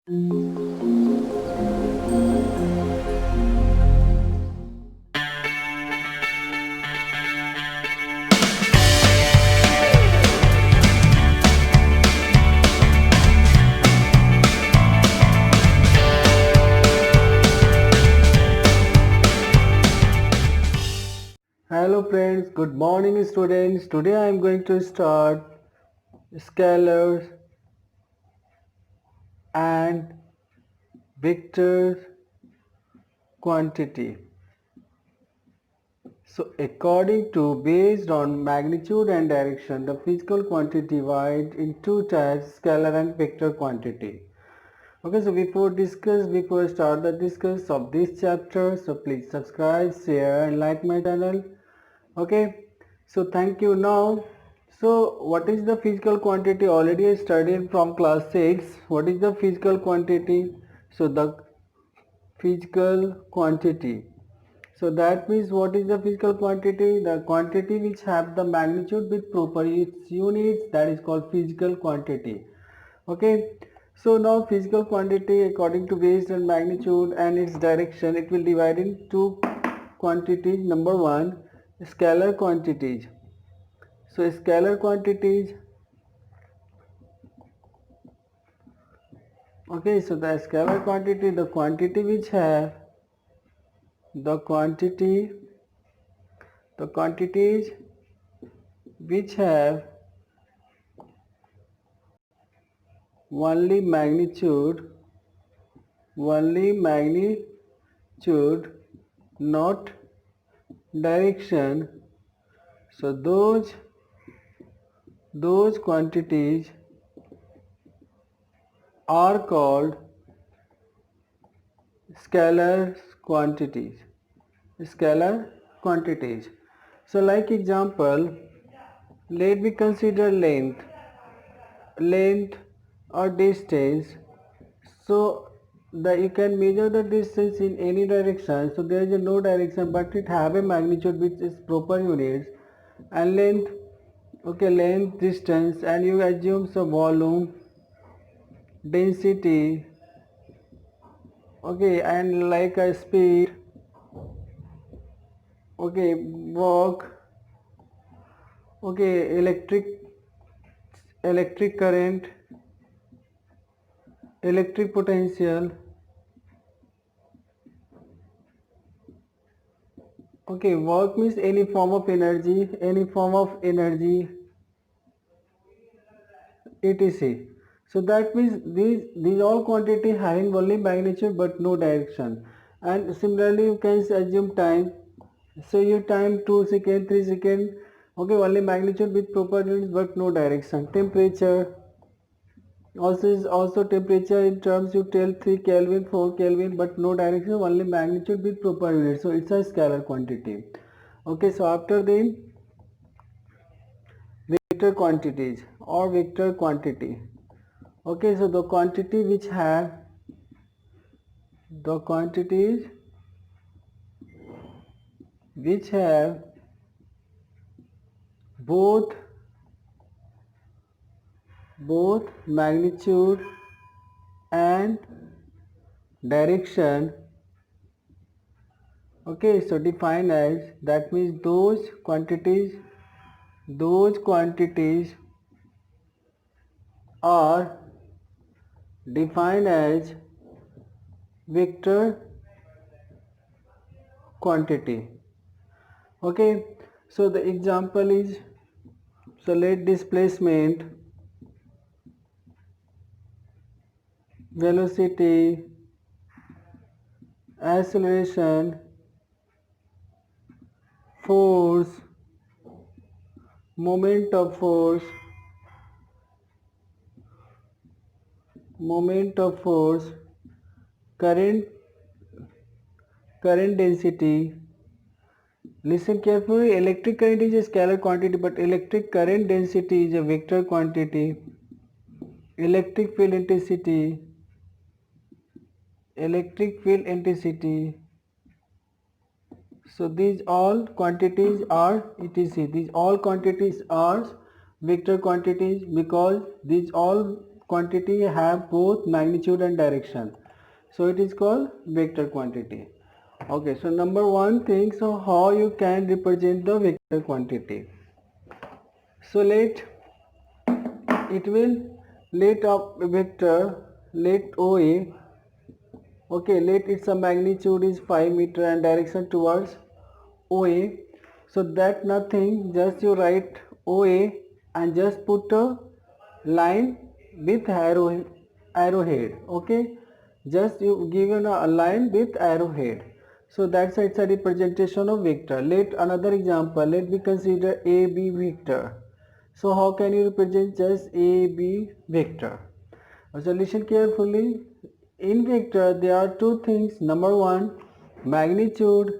Hello friends, good morning students. Today I am going to start scalars and vector quantity. So according to based on magnitude and direction, the physical quantity divided in two types, scalar and vector quantity. Okay, so before start the discuss of this chapter, so please subscribe, share and like my channel. Okay, so thank you. Now, so what is the physical quantity? Already I studied from class 6. What is the physical quantity? So the physical quantity, so that means what is the physical quantity? The quantity which have the magnitude with proper its units, that is called physical quantity. Okay, so now physical quantity according to base and magnitude and its direction, it will divide in two quantities. Number one, scalar quantities. So scalar quantities, okay, so the scalar quantity, the quantity which have the quantities which have only magnitude, not direction. So those quantities are called scalar quantities. Scalar quantities. So like example, let me consider length or distance. So that you can measure the distance in any direction, so there is no direction but it have a magnitude which is proper units, and length, okay, length, distance, and you assume some volume, density, okay, and like a speed, okay, work, okay, electric current, electric potential, okay, work means any form of energy, etc. So that means these all quantity having only magnitude but no direction. And similarly you can assume time. So you time 2 second, 3 second, okay, only magnitude with proper units but no direction. Temperature also is also temperature in terms you tell 3 Kelvin, 4 Kelvin, but no direction, only magnitude with proper units, so it's a scalar quantity. Okay, so after the vector quantities or vector quantity. Okay, so the quantities which have both magnitude and direction. Okay, so define as, that means those quantities are defined as vector quantity. Okay, so the example is, so let displacement, velocity, acceleration, force, moment of force, current density. Listen carefully, electric current is a scalar quantity but electric current density is a vector quantity. Electric field intensity, so these all quantities are etc. These all quantities are vector quantities because these all quantity have both magnitude and direction, so it is called vector quantity. Okay, so number one thing, so how you can represent the vector quantity. So let it will let a vector, let OA, okay, let its a magnitude is 5 meter and direction towards OA. So that nothing, just you write OA and just put a line with arrowhead, okay, just you given a line with arrowhead. So that's it's a representation of vector. Let another example, let me consider AB vector. So how can you represent just AB vector? So listen carefully. In vector there are two things. Number one, magnitude.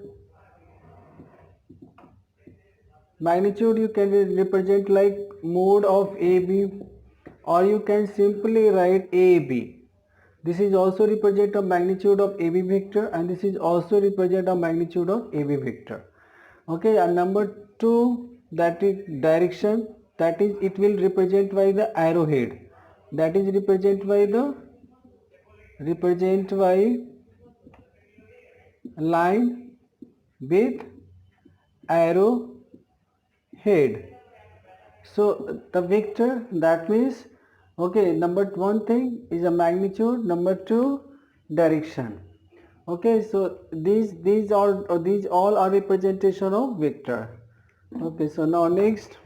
Magnitude you can represent like mode of AB, or you can simply write AB. This is also represent a magnitude of AB vector, and this is also represent a magnitude of AB vector. Okay, and number two, that is direction, that is it will represent by the arrowhead, that is represent by line with arrow head. So the vector, that means, okay, number one thing is a magnitude, number two direction. Okay, so these all are representation of vector. Okay, so now next.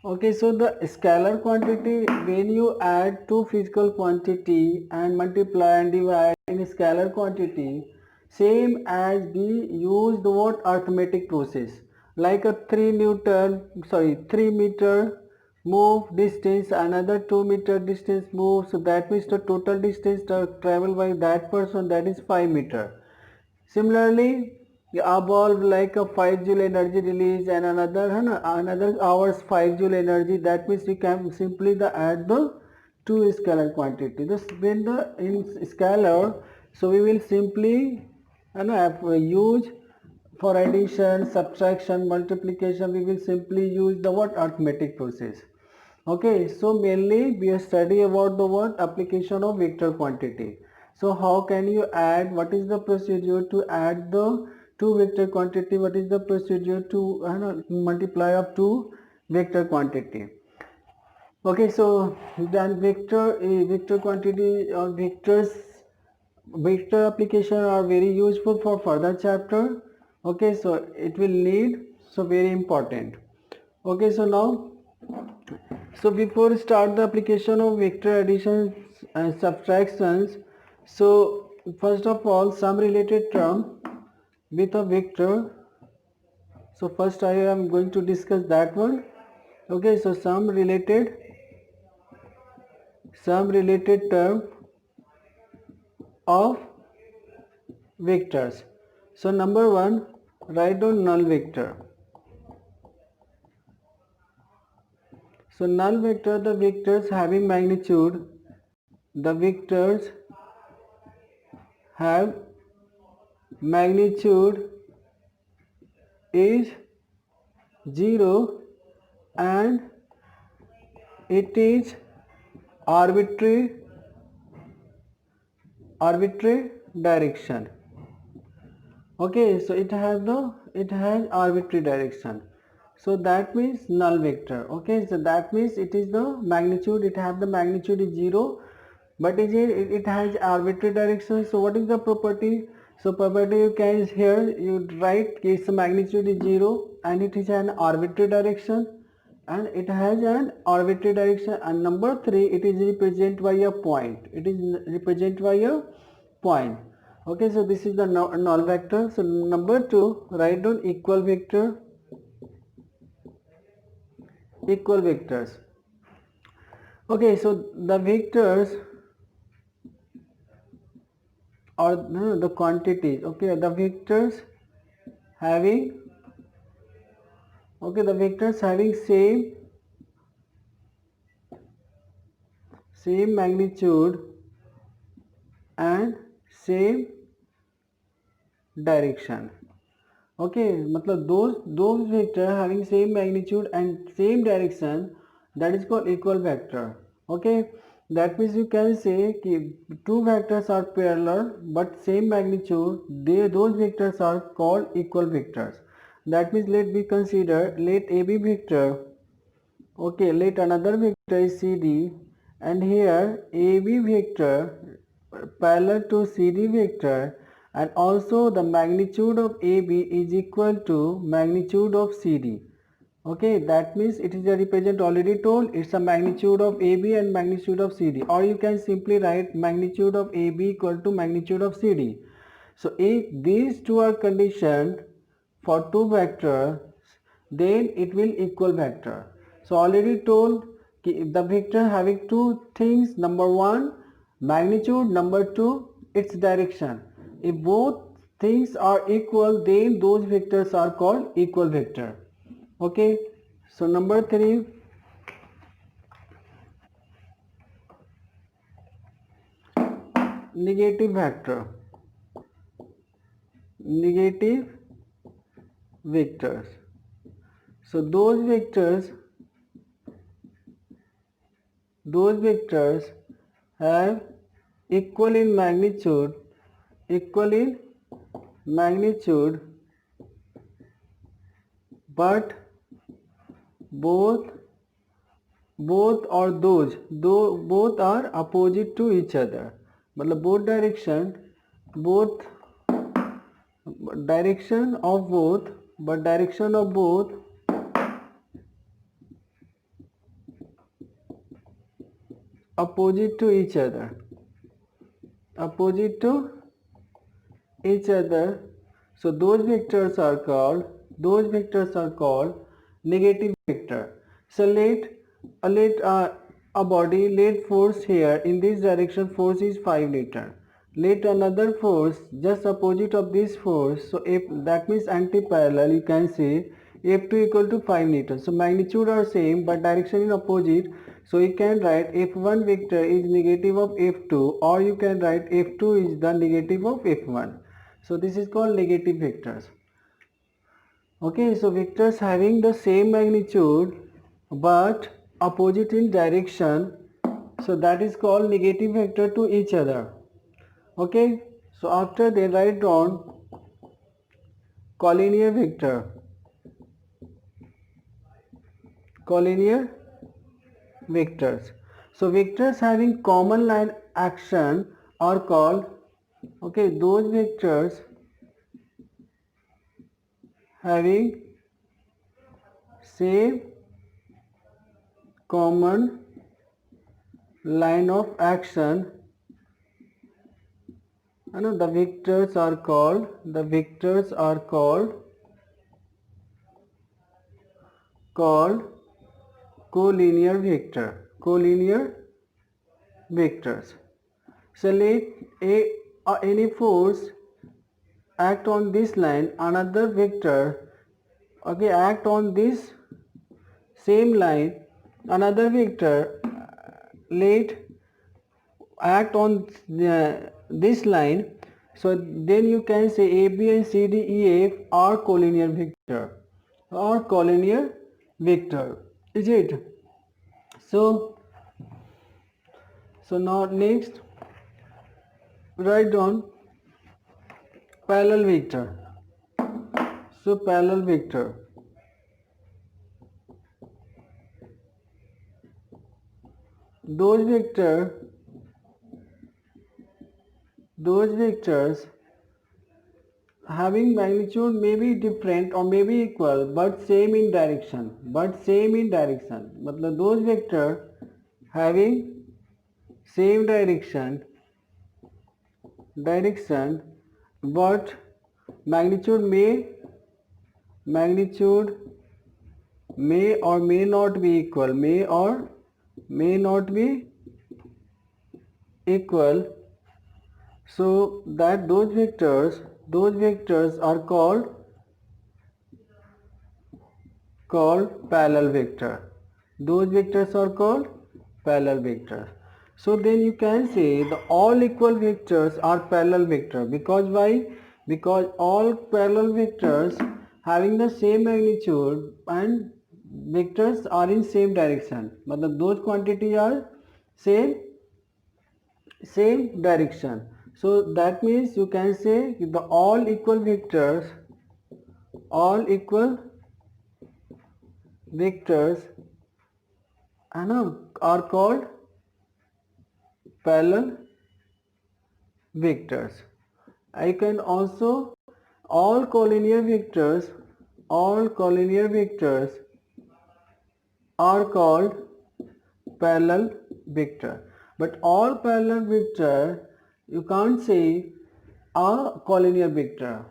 Okay, so the scalar quantity, when you add two physical quantity and multiply and divide in scalar quantity, same as we use the word arithmetic process, like a 3 meter move distance, another 2 meter distance move, so that means the total distance traveled by that person, that is 5 meter. Similarly, a bulb like a 5 joule energy release and another hours 5 joule energy. That means we can simply add the two scalar quantity. This when the in scalar, so we will simply use for addition, subtraction, multiplication. We will simply use the word arithmetic process. Okay, so mainly we study about the word application of vector quantity. So how can you add, what is the procedure to add the two vector quantity, what is the procedure to multiply of two vector quantity. Okay, so then vector quantity or vector application are very useful for further chapter. Okay, so it will need, so very important. Okay, so now, so before start the application of vector additions and subtractions, so first of all some related term with a vector. So first I am going to discuss that one. Okay, so some related term of vectors. So number one, write down null vector. So null vector, the vectors having magnitude, the vectors have magnitude is 0 and it is arbitrary direction. Okay, so it has arbitrary direction, so that means null vector. Okay, so that means it is the magnitude, it have the magnitude is 0, but it has arbitrary direction. So what is the property? So property you can here you write its magnitude is 0 and it is an arbitrary direction, and it has an arbitrary direction, and number 3, it is represented by a point, it is represented by a point. Okay, so this is the null vector. So number 2, write down equal vectors. Okay, so the vectors or the quantities. Okay, the vectors having, okay, the vectors having same magnitude and same direction. Okay, मतलब those vector having same magnitude and same direction, that is called equal vector. Okay, that means you can say कि two vectors are parallel but same magnitude, those vectors are called equal vectors. That means let we consider, let AB vector, okay, let another vector is CD, and here AB vector parallel to CD vector, and also the magnitude of AB is equal to magnitude of CD. Okay, that means it is a represent, already told, it's a magnitude of AB and magnitude of CD, or you can simply write magnitude of AB equal to magnitude of CD. So if these two are conditioned for two vectors, then it will equal vector. So already told the vector having two things, number one magnitude, number two its direction. If both things are equal, then those vectors are called equal vector. Okay, so number three, negative vector. Negative vectors. So those vectors have equal in magnitude, equal in magnitude, but both or those, though both are opposite to each other. मतलब both direction of both, but direction of both opposite to each other, opposite to each other. So those vectors are called negative vector. So let a body, let force here in this direction, force is 5 Newton. Let another force just opposite of this force, so if that means anti-parallel, you can say F2 equal to 5 Newton. So magnitude are same but direction is opposite. So you can write F1 vector is negative of F2, or you can write F2 is the negative of F1. So this is called negative vectors. Okay, so vectors having the same magnitude but opposite in direction, so that is called negative vector to each other. Okay, so after they write down collinear vector. Collinear vectors. So vectors having common line action are called, okay, those vectors having same common line of action, and the vectors are called collinear vectors. So let any force act on this line, another vector, okay, act on this same line, another vector let act on this line. So then you can say AB and CDEF are collinear vector, is it? So now next write down parallel vector. So parallel vector, those vectors having magnitude may be different or may be equal but same in direction, मतलब those vector having same direction but magnitude may or may not be equal, so that those vectors are called parallel vector. Those vectors are called parallel vectors. So then you can say the all equal vectors are parallel vector, because why? because all parallel vectors having the same magnitude and vectors are in same direction, मतलब those quantities are same direction. So that means you can say the all equal vectors है ना are called parallel vectors. I can also all collinear vectors are called parallel vector, but all parallel vector you can't say a collinear vector,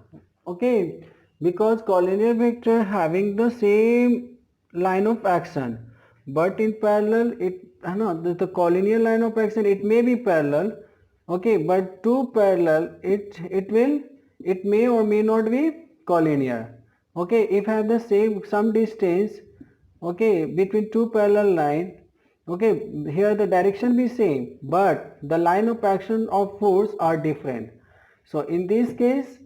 okay, because collinear vector having the same line of action, but in parallel it no, the collinear line of action it may be parallel, okay, but two parallel it may or may not be collinear, okay, if have the same some distance, okay, between two parallel line, okay, here the direction be same but the line of action of force are different. So in this case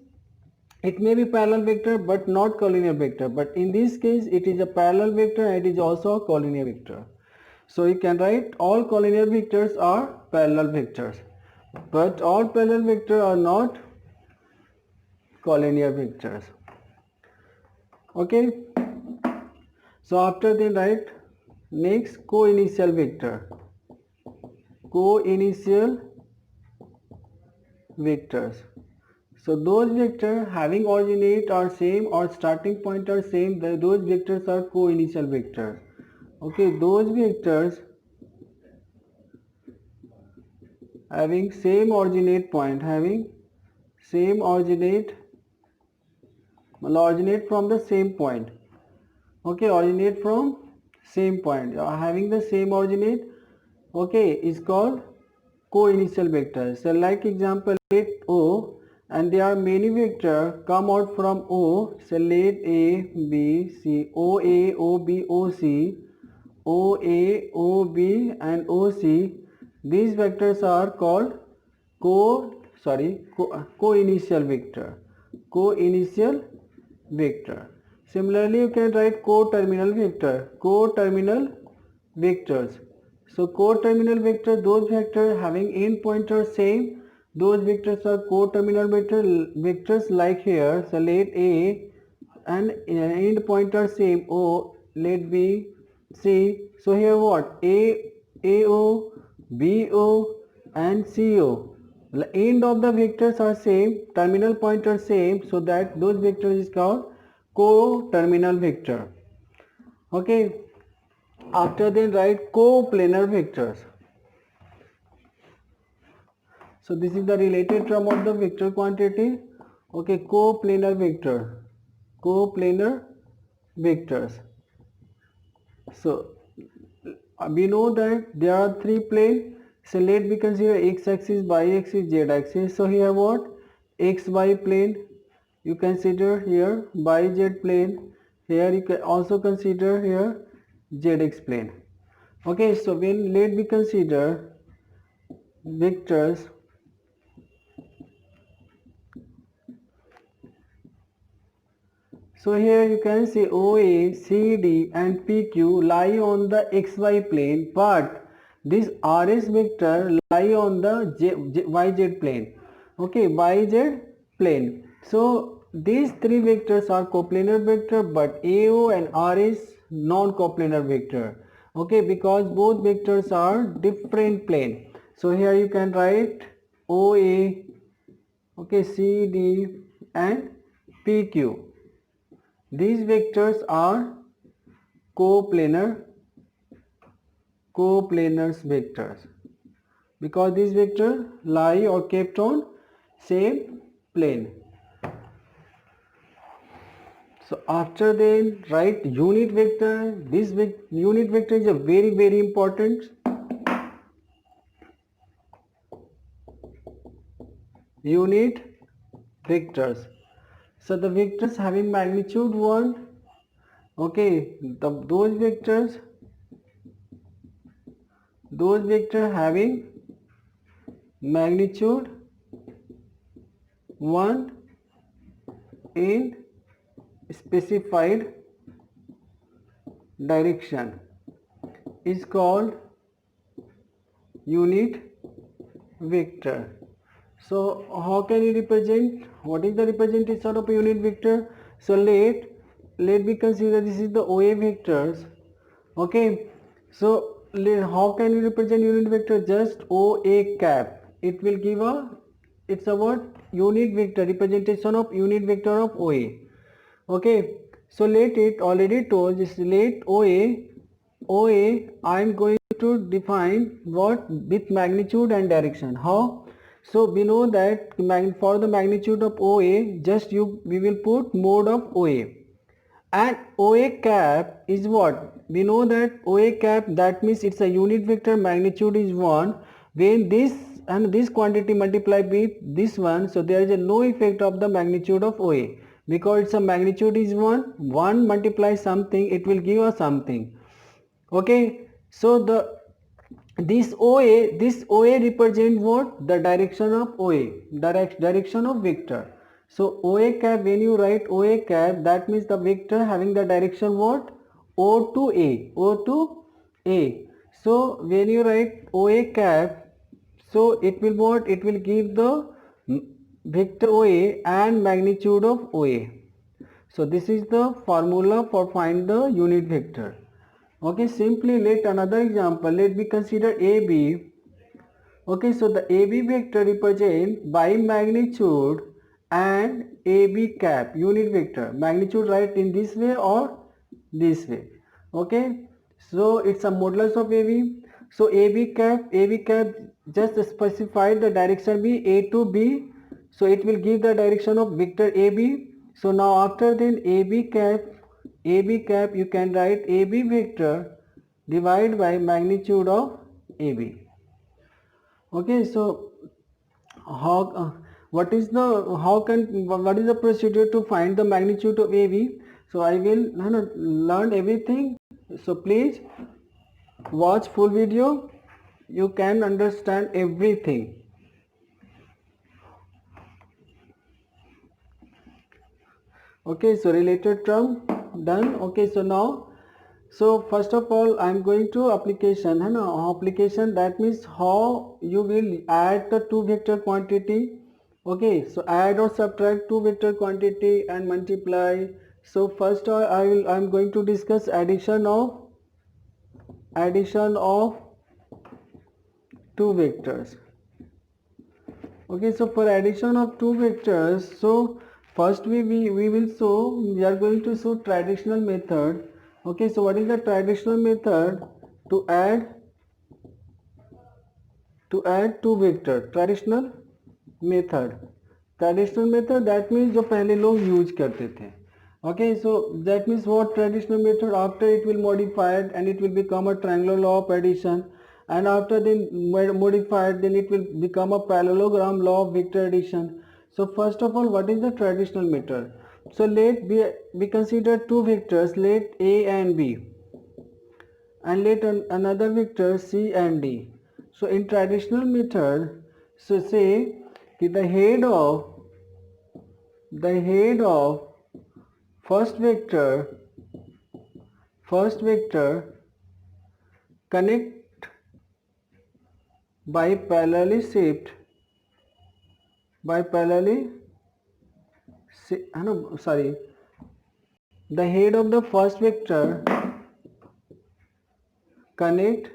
it may be parallel vector but not collinear vector, but in this case it is a parallel vector and it is also a collinear vector. So you can write all collinear vectors are parallel vectors, but all parallel vectors are not collinear vectors, okay. So after then write next co-initial vector. Co-initial vectors. So those vectors having originate are same or starting point are same, those vectors are co-initial vectors. Okay, those vectors having same originate point, originate from the same point. Okay, originate from same point, having the same originate, okay, is called co-initial vectors. So like example, let O and there are many vectors come out from O. So let A, B, C, O A, O B, O C, O A, O B and O C. These vectors are called co-initial vector. Co-initial vector. Similarly, you can write co-terminal vector. Co-terminal vectors. So co-terminal vector, those vectors having end pointer same, those vectors are co-terminal vectors like here. So let A and end pointer same O, let B, C. So here what? AO, BO and CO. The end of the vectors are same, terminal pointer same, so that those vectors is called co-terminal vector. Okay. After then write coplanar vectors. So this is the related term of the vector quantity. Okay, coplanar vector. Coplanar vectors. So we know that there are three planes. So let we consider x-axis, y-axis, z-axis. So here what? XY plane. You consider here YZ plane. Here you can also consider here ZX plane. Okay, so when let we consider vectors. So here you can see OA, CD and PQ lie on the XY plane, but this RS vector lie on the YZ plane. Okay, YZ plane. So these three vectors are coplanar vector, but AO and RS non-coplanar vector. Okay, because both vectors are different plane. So here you can write OA, okay, CD and PQ. These vectors are coplanar vectors because these vectors lie or kept on same plane. So after then write unit vector. This unit vector is a very important. Unit vectors. So the vectors having magnitude 1, okay, those vectors having magnitude 1 in specified direction is called unit vector. So how can you represent? What is the representation of a unit vector? So let me consider this is the OA vectors. Okay. So how can you represent unit vector? Just OA cap. It will give a, it's a what? Unit vector, representation of unit vector of OA. Okay. So let it already told this, let OA I am going to define what with magnitude and direction. How? So we know that for the magnitude of OA, just we will put mode of OA. And OA cap is what? We know that OA cap, that means it's a unit vector, magnitude is 1. When this and this quantity multiply with this one, so there is a no effect of the magnitude of OA, because it's a magnitude is 1. 1 multiply something, it will give us something. Okay, so this OA represent what? The direction of OA, direction of vector. So OA cap, when you write OA cap, that means the vector having the direction what? O to A, O to A. So when you write OA cap, so it will what? It will give the vector OA and magnitude of OA. So this is the formula for find the unit vector. Okay, simply let another example. Let me consider AB. Okay, so the AB vector represent by magnitude and AB cap unit vector. Magnitude write in this way or this way. Okay, so it's a modulus of AB. So AB cap just specify the direction be A to B. So it will give the direction of vector AB. So now after then AB cap you can write AB vector divided by magnitude of AB. Okay, so how what is the what is the procedure to find the magnitude of AB? So I will learn everything. So please watch full video. You can understand everything. Okay, so related term done. Okay, so now, so first of all I am going to application. Application, that means how you will add the two vector quantity. Okay, so add or subtract two vector quantity and multiply. So first I am going to discuss addition of two vectors. Okay, so for addition of two vectors, so first we are going to show traditional method. Okay, so what is the traditional method to add two vector? Traditional method that means जो पहले लोग use करते थे. Okay, so that means what traditional method, after it will modified and it will become a triangular law of addition, and after then modified, then it will become a parallelogram law of vector addition. So first of all, what is the traditional method? So let we consider two vectors, let A and B, and let another vector C and D. So in traditional method, so say the head of first vector connect by parallelly shaped the head of the first vector connect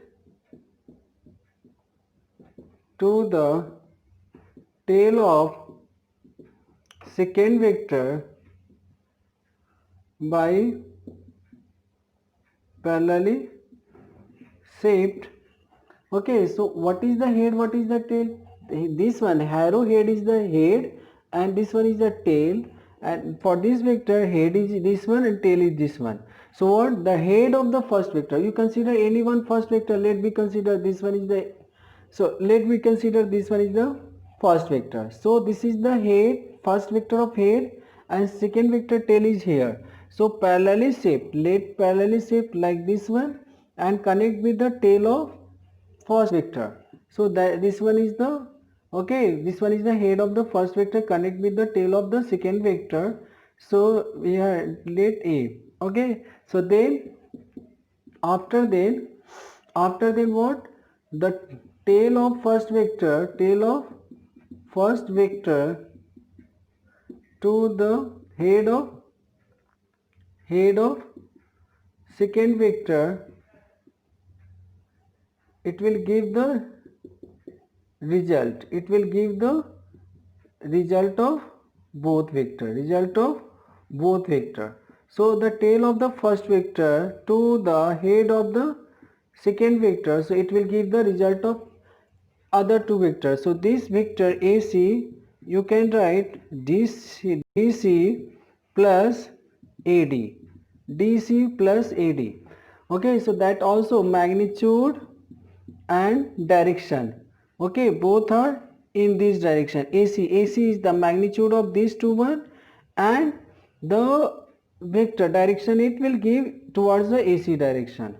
to the tail of second vector by parallelly shaped. Okay, so what is the head, what is the tail? This one arrow head is the head and this one is the tail, and for this vector head is this one and tail is this one. So what the head of the first vector, you consider any one first vector. Let me consider this one is the, so let me consider this one is the first vector. So this is the head, first vector of head, and second vector tail is here. So parallelly shaped, let parallelly shaped like this one and connect with the tail of first vector. So that this one is the, okay, this one is the head of the first vector, connect with the tail of the second vector. So we are let A. Okay, so then after then what, the tail of first vector to the head of second vector, it will give the result of both vector. So the tail of the first vector to the head of the second vector, so it will give the result of other two vectors. So this vector AC, you can write DC plus AD, DC plus AD. Okay, so that also magnitude and direction. Okay, both are in this direction. AC is the magnitude of these two one, and the vector direction it will give towards the AC direction.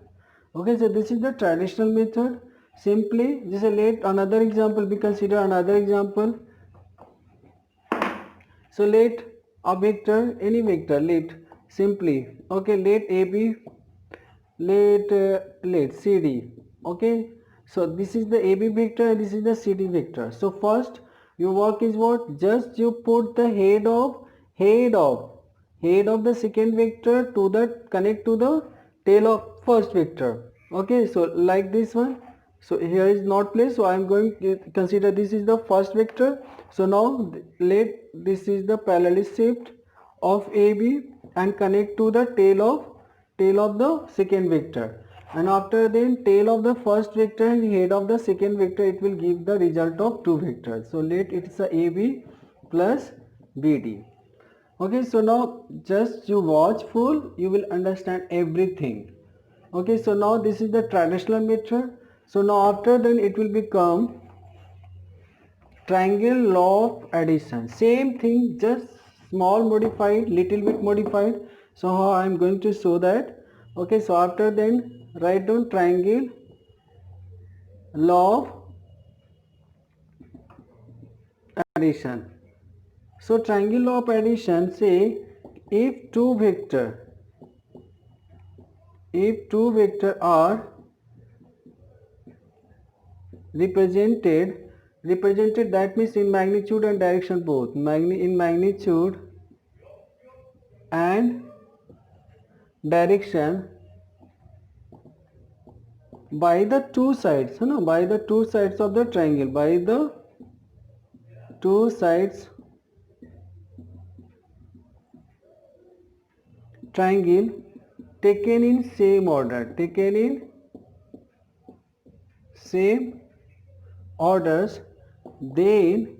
Okay, so this is the traditional method. Simply just let another example be consider another example. So let a vector, any vector, let simply, okay, let AB, let CD. Okay, so this is the AB vector and this is the CD vector. So first your work is what, just you put the head of the second vector to the connect to the tail of first vector. Okay, so like this one. So here is not place, so I am going to consider this is the first vector. So now let this is the parallelism of AB and connect to the tail of the second vector, and after then tail of the first vector and head of the second vector, it will give the result of two vectors. So let it is a AB plus BD. Okay, so now just you watch full, you will understand everything. Okay, so now this is the traditional method. So now after then it will become triangle law of addition. Same thing, just small modified, little bit modified. So how I am going to show that. Okay, so after then write down triangle law of addition. So triangle law of addition say if two vector are represented, that means in magnitude and direction both, in magnitude and direction by the two sides, by the two sides of the triangle, by the two sides triangle taken in same orders, then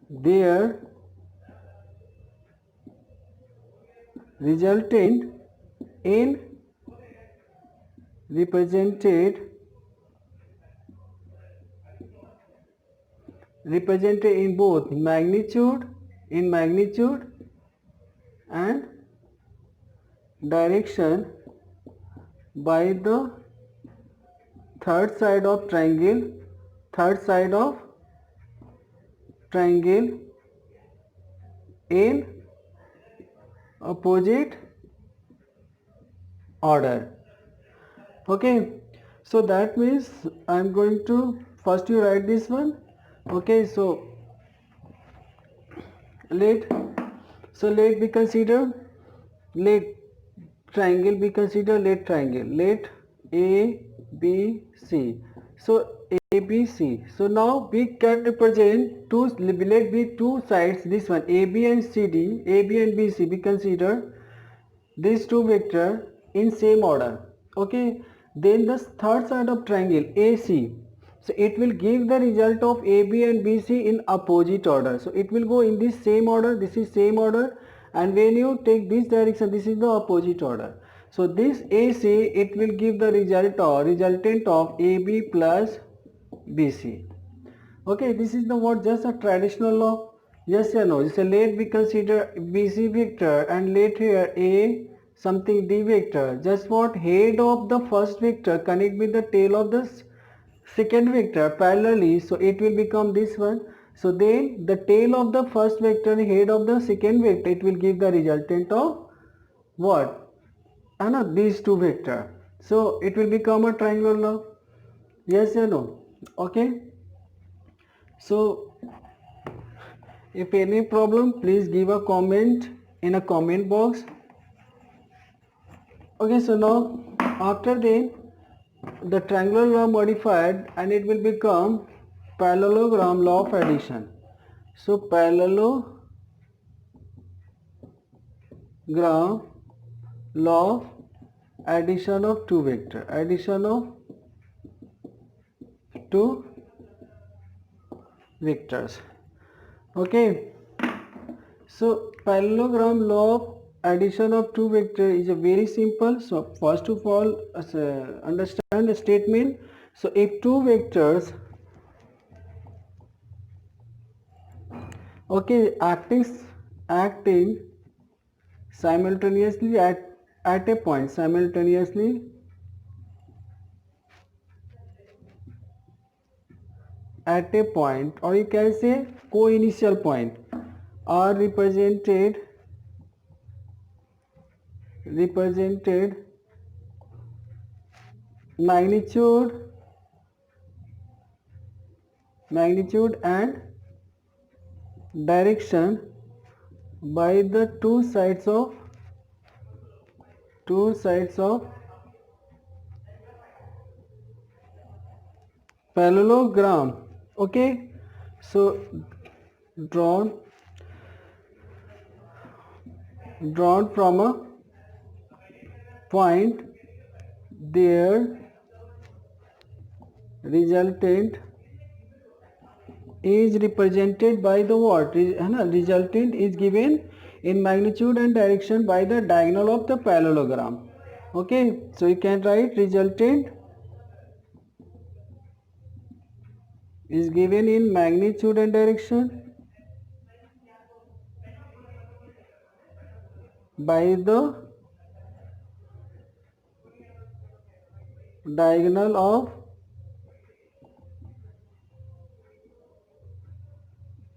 their resultant in represented in both magnitude and direction by the third side of triangle in opposite order. Okay, so that means I am going to first you write this one. Okay, so let be consider, let triangle be considered, let triangle, let ABC. So ABC. So now we can represent two, let be two sides, this one AB and CD, AB and BC be considered these two vector in same order. Okay, then the third side of triangle AC, so it will give the result of AB and BC in opposite order. So it will go in this same order, this is same order, and when you take this direction, this is the opposite order. So this AC, it will give the resultant of AB plus BC. Okay, this is the what, just a traditional law. Yes or no? So let we consider BC vector and let here A something D vector. Just what, head of the first vector connect with the tail of the second vector parallelly, so it will become this one. So then the tail of the first vector, head of the second vector, it will give the resultant of what? These two vector. So it will become a triangular law. Yes or no? Okay. So if any problem, please give a comment in a comment box. Okay, so now after that the triangular law modified and it will become parallelogram law of addition. So parallelogram law of addition of two vector, addition of two vectors. Okay, so parallelogram law of addition of two vector is a very simple. So first of all, understand the statement. So if two vectors, okay, acting simultaneously at a point, simultaneously at a point, or you can say co-initial point, are represented magnitude and direction by the two sides of parallelogram. Okay, so drawn from a point, their resultant is represented by the what? Resultant is given in magnitude and direction by the diagonal of the parallelogram. Okay, so you can write resultant is given in magnitude and direction by the diagonal of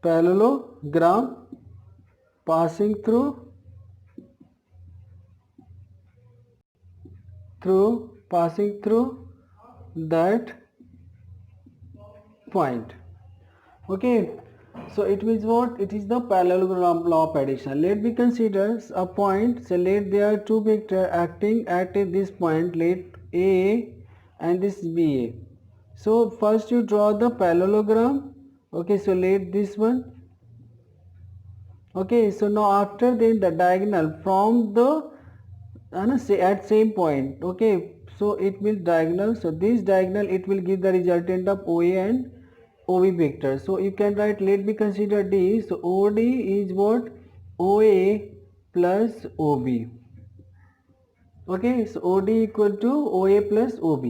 parallelogram passing through that point. Okay, so it means what? It is the parallelogram law of addition. Let me consider a point. So let there are two vectors acting at this point, let A and this BA. So first you draw the parallelogram. Okay, so let this one. Okay, so now after then the diagonal from the say at same point. Okay, so it will diagonal. So this diagonal it will give the resultant of OA and OB vector. So you can write, let me consider D. So OD is what? OA plus OB. Okay, so OD equal to OA plus OB.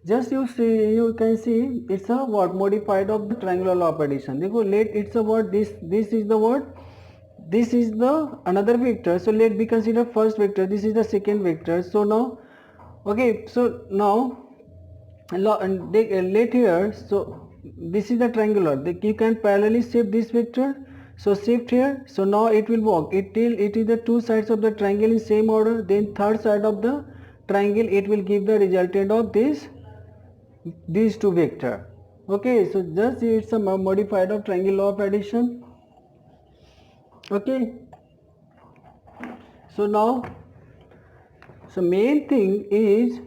Just you can see it's a what? Modified of the triangular law of addition. Therefore, let it's a what? This is the what? This is the another vector. So let me consider first vector. This is the second vector. So now, okay. So now let here. So this is the triangular. You can parallelly shift this vector. So shift here. So now it will walk. It till it is the two sides of the triangle in same order. Then third side of the triangle it will give the resultant of these two vector. Okay. So just it's a modified of triangle law of addition. Okay, so now, so main thing is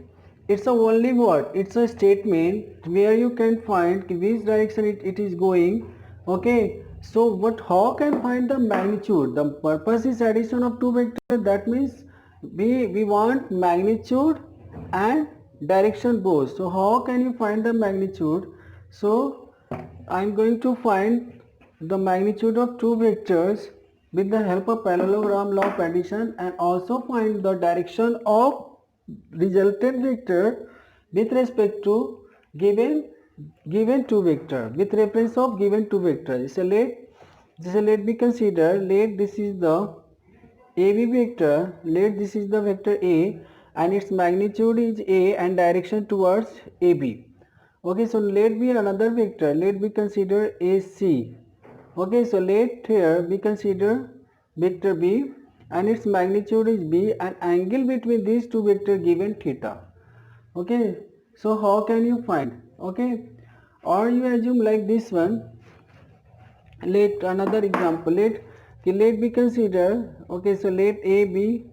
it's a only what? It's a statement where you can find which direction it is going. Okay, so what? How can find the magnitude? The purpose is addition of two vectors. That means we want magnitude and direction both. So how can you find the magnitude? So I'm going to find the magnitude of two vectors with the help of parallelogram law of addition, and also find the direction of resultant vector with respect to given two vector, with reference of given two vectors. So let me consider, let this is the AB vector, let this is the vector A and its magnitude is A and direction towards AB. Okay, so let me another vector, let me consider AC. Okay, so let here we consider vector b and its magnitude is b and angle between these two vectors given theta. Okay, so how can you find? Okay, or you assume like this one. Let another example, let we consider. Okay, so let a be,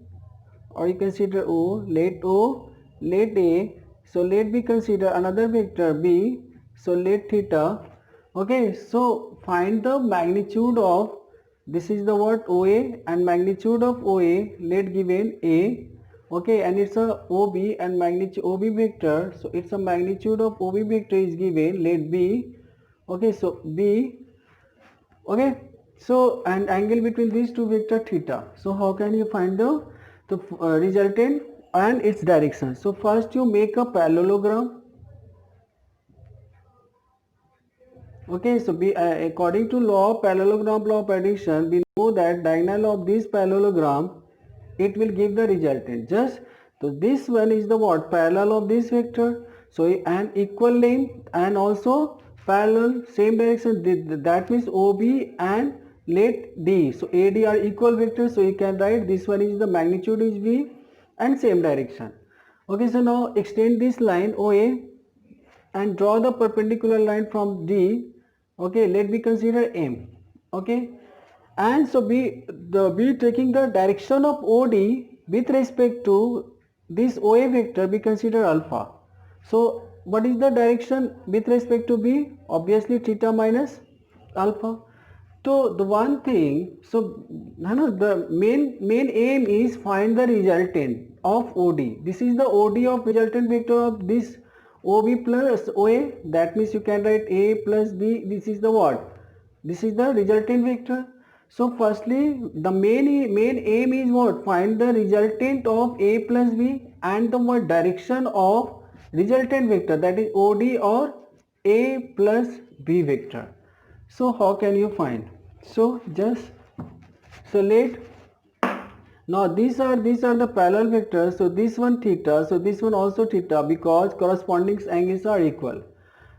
or you consider o, let a, so let we consider another vector b, so let theta. Okay, so find the magnitude of, this is the word oa, and magnitude of oa let given a. Okay, and it's a ob and magnitude ob vector, so it's a magnitude of ob vector is given let b. Okay, so b. Okay, so and angle between these two vector theta. So how can you find the resultant and its direction? So first you make a parallelogram. Okay, so according to law of parallelogram, law of addition, we know that diagonal of this parallelogram, it will give the resultant. Just so this one is the what, parallel of this vector. So an equal length and also parallel same direction. That means OB and let D. So AD are equal vectors. So you can write this one is the magnitude is V and same direction. Okay, so now extend this line OA and draw the perpendicular line from D. Okay, let me consider M. Okay, and so be taking the direction of OD with respect to this OA vector, we consider alpha. So what is the direction with respect to B? Obviously theta minus alpha. So the one thing, so the main aim is find the resultant of OD. This is the OD of resultant vector of this OB plus OA. That means you can write A plus B. This is the what? This is the resultant vector. So firstly, the main aim is what? Find the resultant of A plus B and the what direction of resultant vector, that is OD or A plus B vector. So how can you find? So just so let, now these are the parallel vectors. So this one theta, so this one also theta, because corresponding angles are equal.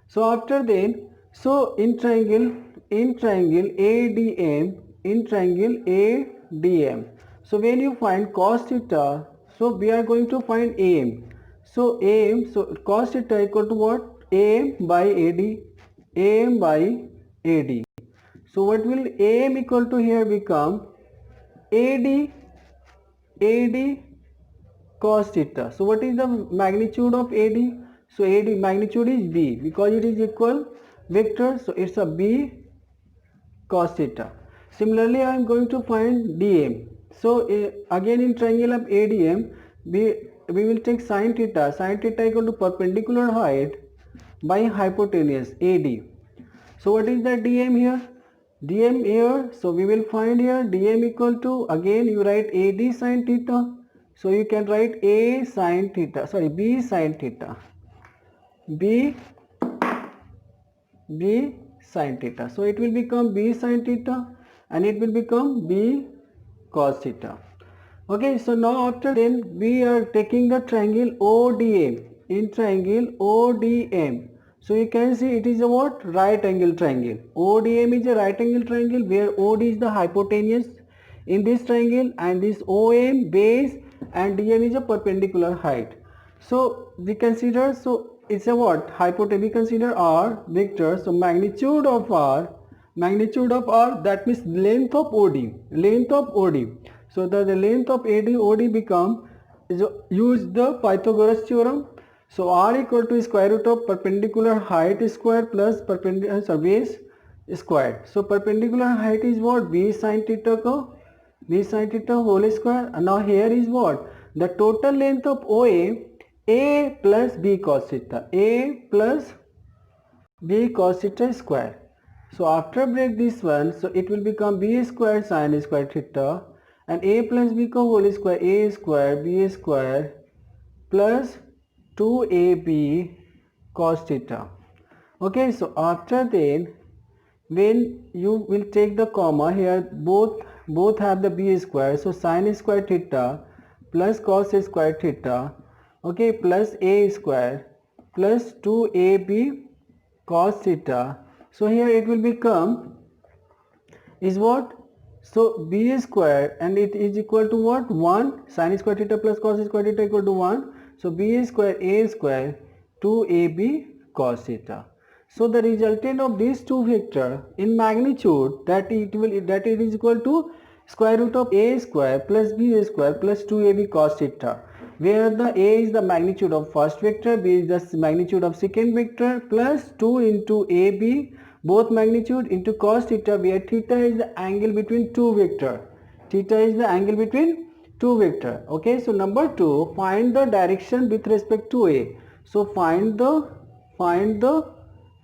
So after then, so in triangle ADM, in triangle ADM, so when you find cos theta, so we are going to find AM. So AM, so cos theta equal to what? AM by AD, AM by AD. So what will AM equal to here become? AD, AD cos theta. So what is the magnitude of AD? So AD magnitude is B, because it is equal vector, so it's a B cos theta. Similarly, I am going to find DM. So again in triangle of ADM, we will take sin theta. Sin theta equal to perpendicular height by hypotenuse AD. So what is the DM here? DM here, so we will find here DM equal to, again you write AD sin theta. So you can write A sin theta, sorry, B sin theta. B sin theta. So it will become B sin theta and it will become B cos theta. Okay, so now after then we are taking the triangle ODM. In triangle ODM, so you can see it is a what? Right angle triangle. ODM is a right angle triangle where OD is the hypotenuse in this triangle and this OM base and DM is a perpendicular height. So we consider, so it's a what? Hypotenuse. We consider R vector. So magnitude of R, that means length of OD, length of OD. So the length of AD OD become, use the Pythagoras theorem. So R equal to square root of perpendicular height square plus perpendicular base square. So perpendicular height is what? B sin theta ko, B sin theta whole square. And now here is what? The total length of OA, A plus B cos theta, A plus B cos theta square. So after break this one, so it will become B square sin square theta and A plus B ko whole square, A square B square plus 2AB cos theta. Okay, so after then, when you will take the comma here, both have the B square, so sin square theta plus cos square theta, okay, plus A square plus 2AB cos theta. So here it will become is what? So b square, and it is equal to what? 1. Sin square theta plus cos square theta equal to 1. So b square a square 2ab cos theta. So the resultant of these two vector in magnitude, that it is equal to square root of a square plus b square plus 2ab cos theta, where the a is the magnitude of first vector, b is the magnitude of second vector, plus 2 into ab both magnitude into cos theta, where theta is the angle between two vector. Theta is the angle between two vector. Okay, so number 2, find the direction with respect to a. So find the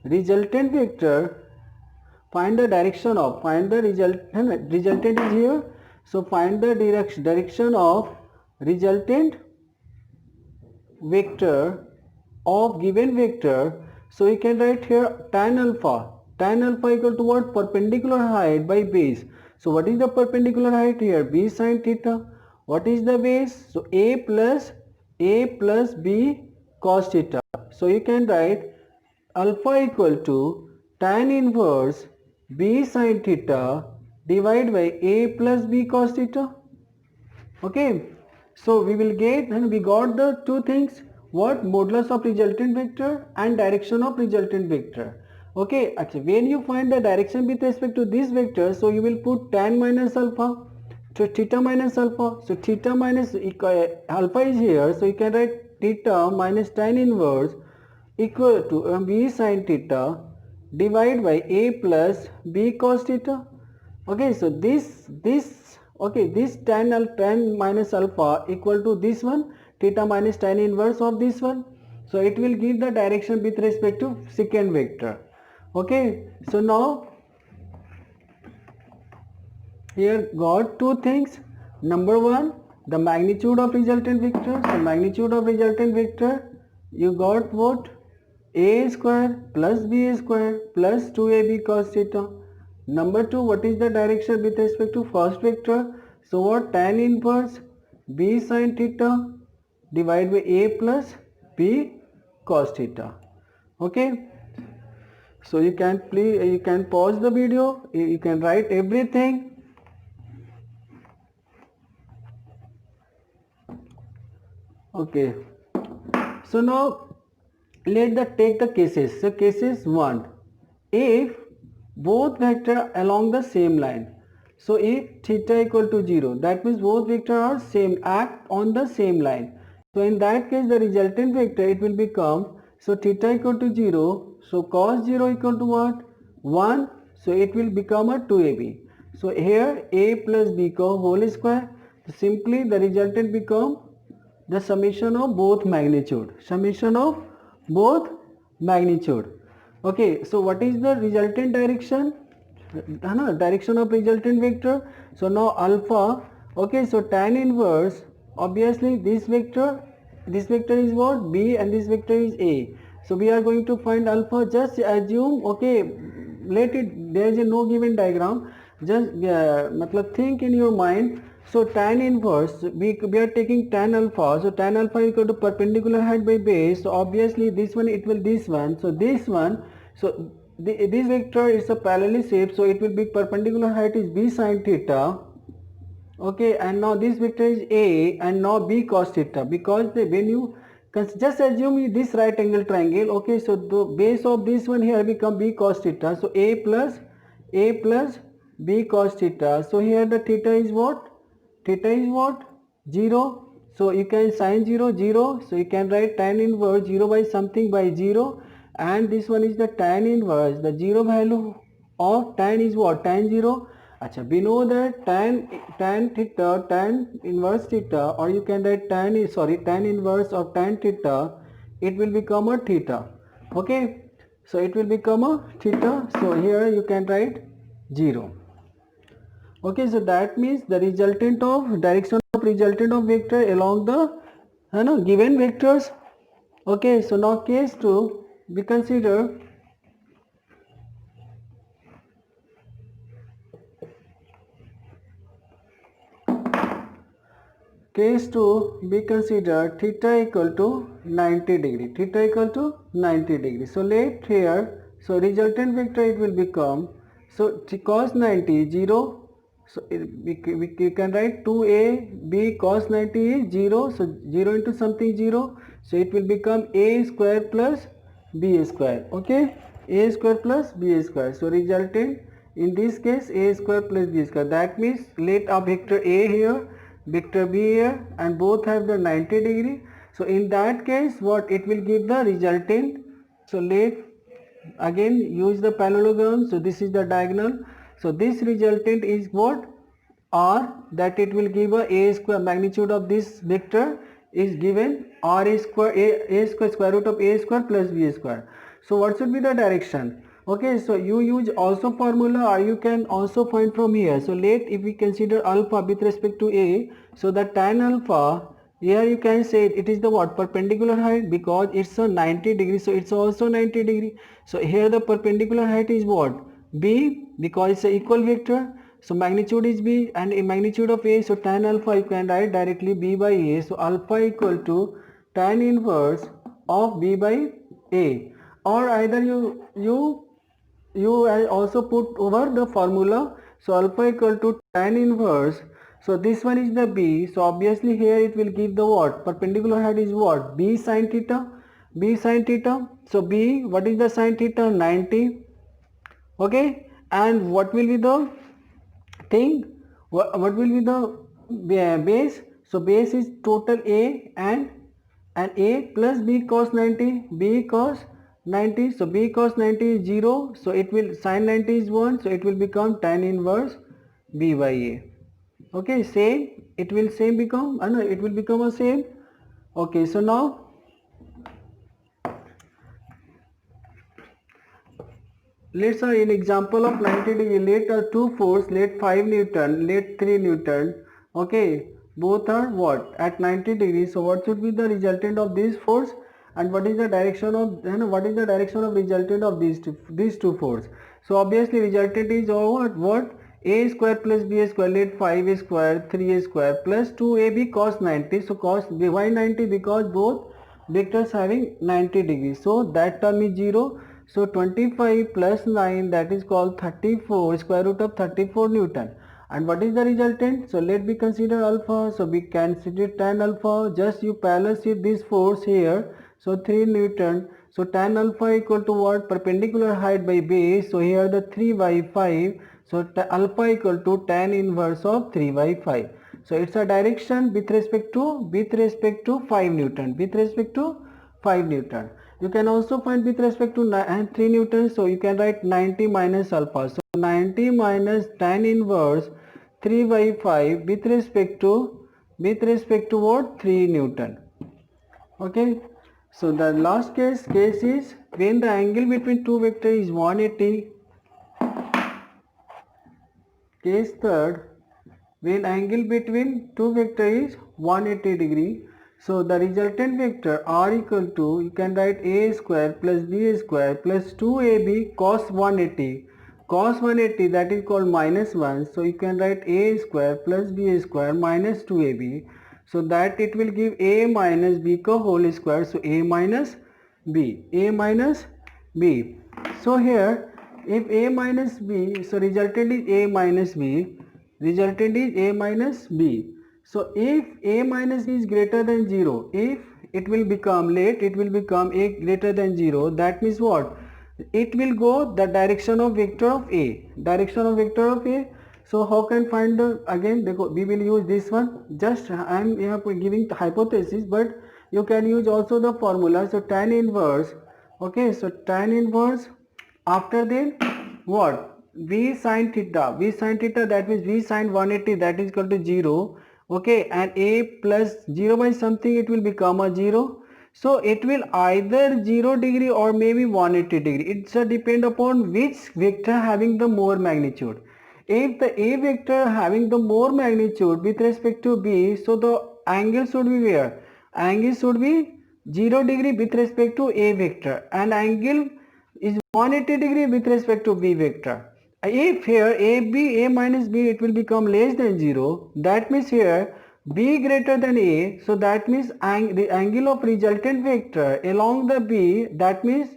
resultant vector, find the direction of, find the resultant is here. So find the direction of resultant vector of given vector. So we can write here tan alpha. Tan alpha equal to what? Perpendicular height by base. So what is the perpendicular height here? B sin theta. What is the base? So a plus b cos theta. So you can write alpha equal to tan inverse b sin theta divided by a plus b cos theta. Okay, so we will get, and we got the two things, what? Modulus of resultant vector and direction of resultant vector. Okay, actually when you find the direction with respect to this vector, so you will put tan minus alpha, so theta minus alpha. So theta minus alpha is here, so you can write theta minus tan inverse equal to b sin theta divided by a plus b cos theta. Okay, so this tan minus alpha equal to this one, theta minus tan inverse of this one. So it will give the direction with respect to second vector. Okay, so now here got two things. Number 1, the magnitude of resultant vector. So magnitude of resultant vector, you got what? A square plus b square plus 2ab cos theta. Number 2, what is the direction with respect to first vector? So what? Tan inverse b sin theta divided by a plus b cos theta. Okay, so you can pause the video, you can write everything. Okay, so now take the cases. So cases 1, if both vector along the same line. So if theta equal to 0, that means both vector are same, act on the same line. So in that case the resultant vector, it will become, so theta equal to 0, so cos 0 equal to what? 1, so it will become a 2ab. So here a plus b whole square, so simply the resultant become the summation of both magnitude, Okay, so what is the resultant direction? Direction of resultant vector. So now alpha, okay, so tan inverse, obviously this vector is what? B, and this vector is A. So we are going to find alpha. Just assume, okay, there is no given diagram, just think in your mind. So tan inverse, we are taking tan alpha, so tan alpha equal to perpendicular height by base. So obviously this one, it will this one, so this one, so this vector is a parallel shape, so it will be perpendicular height is b sin theta. Okay, and now this vector is a, and now b cos theta, because when you just assume this right angle triangle. Okay, so the base of this one here become b cos theta, so a plus b cos theta. So here the theta is what? 0. So you can sin 0, 0. So you can write tan inverse 0 by something by 0, and this one is the tan inverse. The 0 value of tan is what? Tan 0. Acha, we know that tan inverse theta, or you can write tan inverse of tan theta, it will become a theta. Okay, so it will become a theta. So here you can write 0. Okay, so that means the direction of resultant of vector along the given vectors. Okay, so now case 2, we consider case 2, we consider theta equal to 90 degree. So let here, so resultant vector it will become, So cos 90 is 0. So we can write 2ab cos 90 is 0. So 0 into something 0. So it will become a square plus b square. Okay, a square plus b square. So resultant in this case a square plus b square. That means let a vector a here, vector b here, and both have the 90 degree. So in that case what it will give the resultant. So let again use the parallelogram. So this is the diagonal. So this resultant is what? R, that it will give a square, magnitude of this vector is given r square, a square, square root of a square plus b square. So what should be the direction? Okay, so you use also formula, or you can also find from here. So let, if we consider alpha with respect to a, so the tan alpha, here you can say it is the what? Perpendicular height, because it's a 90 degree, so it's also 90 degree. So here the perpendicular height is what? B, because it's a equal vector. So magnitude is b, and a magnitude of a, so tan alpha you can write directly b by a. So alpha equal to tan inverse of b by a, or either you also put over the formula. So alpha equal to tan inverse, so this one is the b, so obviously here it will give the what? Perpendicular height is what? B sin theta, b sin theta. So b, what is the sin theta? 90. Okay, and what will be the thing? What will be the base? So base is total a, and a plus b cos 90, b cos 90. So b cos 90 is 0, so it will, sin 90 is 1, so it will become tan inverse b by a. Okay, same, it will same become, no, it will become a same. Okay, so now let's say an example of 90 degree. Let two force, let 5 Newton, let 3 Newton. Okay, both are what? At 90 degrees. So what should be the resultant of this force, and what is the direction of, what is the direction of resultant of these two force? So obviously resultant is what? A square plus b square, let 5 square, 3 square plus 2ab cos 90. So cos, why 90? Because both vectors having 90 degrees. So that term is 0. So 25 plus 9, that is called 34, square root of 34 Newton. And what is the resultant? So let me consider alpha. So we consider tan alpha. Just you parallel shift this force here. So 3 Newton. So tan alpha equal to what? Perpendicular height by base. So here the 3 by 5. So alpha equal to tan inverse of 3 by 5. So it's a direction with respect to 5 Newton. With respect to 5 Newton. You can also find with respect to 3 Newton. So you can write 90 minus alpha. So 90 minus tan inverse 3 by 5 with respect to what? 3 Newton. Okay. So the last case is when the angle between two vectors is 180. Case third, when angle between two vectors is 180 degree. So the resultant vector r equal to, you can write a square plus b square plus 2ab cos 180. Cos 180, that is called minus 1. So you can write a square plus b square minus 2ab. So that it will give a minus b ka whole square. So a minus b. So here if a minus b, so resultant is a minus b. Resultant is a minus b. So if a minus b is greater than 0, if it will become a greater than 0, that means what? It will go the direction of vector of a. So how can find the, again we will use this one. Just I am here giving the hypothesis, but you can use also the formula. So tan inverse. Okay, so tan inverse, after then what? V sin theta, that means V sin 180, that is equal to 0. Okay, and a plus 0 by something, it will become a 0. So it will either 0 degree or maybe 180 degree. It's depend upon which vector having the more magnitude. If the a vector having the more magnitude with respect to b, so the angle should be where? Angle should be 0 degree with respect to a vector, and angle is 180 degree with respect to b vector. If here a minus b, it will become less than 0, that means here b greater than a, so that means the angle of resultant vector along the b, that means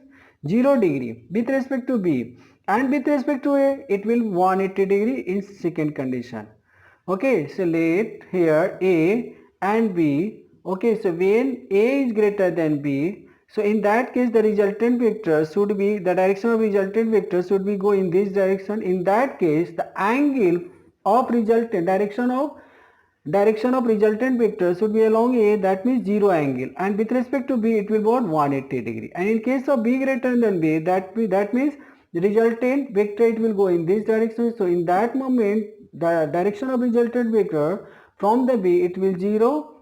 0 degree with respect to B, and with respect to A it will 180 degree in second condition. Okay, so let here A and B. Okay, so when A is greater than B, so in that case the resultant vector should be, the direction of resultant vector should be go in this direction. In that case the angle of resultant direction of resultant vector should be along A, that means 0 angle, and with respect to B it will be about 180 degree. And in case of B greater than B, that means the resultant vector it will go in this direction. So in that moment the direction of resultant vector from the B it will 0,